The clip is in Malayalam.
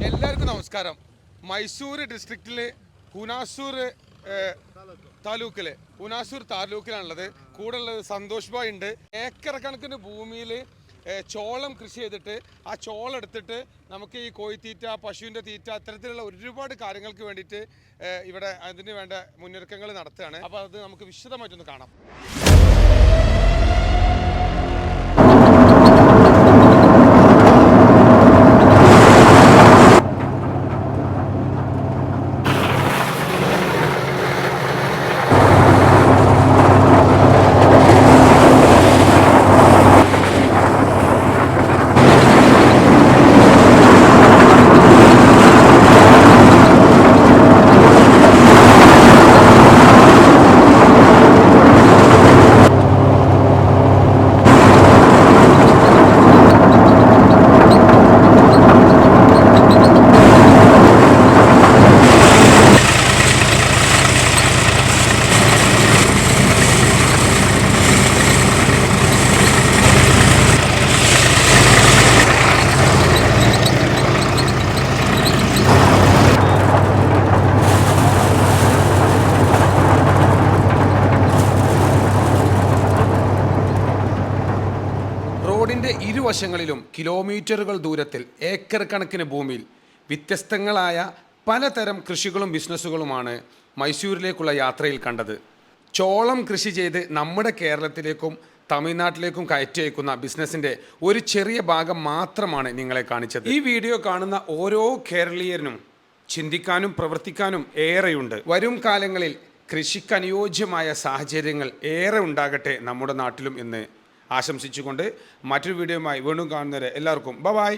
എല്ലാവർക്കും നമസ്കാരം. മൈസൂർ ഡിസ്ട്രിക്റ്റിലെ ഹുനാസൂർ താലൂക്കിലാണുള്ളത്. കൂടെ ഉള്ളത് സന്തോഷ് ഭായ് ഉണ്ട്. ഏക്കർ കണക്കിന് ഭൂമിയിൽ ചോളം കൃഷി ചെയ്തിട്ട് ആ ചോളം എടുത്തിട്ട് നമുക്ക് ഈ കോഴിത്തീറ്റ, പശുവിൻ്റെ തീറ്റ, അത്തരത്തിലുള്ള ഒരുപാട് കാര്യങ്ങൾക്ക് വേണ്ടിയിട്ട് ഇവിടെ അതിന് വേണ്ട മുന്നൊരുക്കങ്ങൾ നടത്തുകയാണ്. അപ്പോൾ അത് നമുക്ക് വിശദമായിട്ടൊന്ന് കാണാം. റോഡിൻ്റെ ഇരുവശങ്ങളിലും കിലോമീറ്ററുകൾ ദൂരത്തിൽ ഏക്കർ കണക്കിന് ഭൂമിയിൽ വ്യത്യസ്തങ്ങളായ പലതരം കൃഷികളും ബിസിനസ്സുകളുമാണ് മൈസൂരിലേക്കുള്ള യാത്രയിൽ കണ്ടത്. ചോളം കൃഷി ചെയ്ത് നമ്മുടെ കേരളത്തിലേക്കും തമിഴ്നാട്ടിലേക്കും കയറ്റി അയക്കുന്ന ബിസിനസ്സിൻ്റെ ഒരു ചെറിയ ഭാഗം മാത്രമാണ് നിങ്ങളെ കാണിച്ചത്. ഈ വീഡിയോ കാണുന്ന ഓരോ കേരളീയനും ചിന്തിക്കാനും പ്രവർത്തിക്കാനും ഏറെയുണ്ട്. വരും കാലങ്ങളിൽ കൃഷിക്ക് അനുയോജ്യമായ സാഹചര്യങ്ങൾ ഏറെ ഉണ്ടാകട്ടെ നമ്മുടെ നാട്ടിലും എന്ന് ആശംസിച്ചുകൊണ്ട് മറ്റൊരു വീഡിയോയുമായി വീണ്ടും കാണുന്നവരെ എല്ലാവർക്കും ബൈ.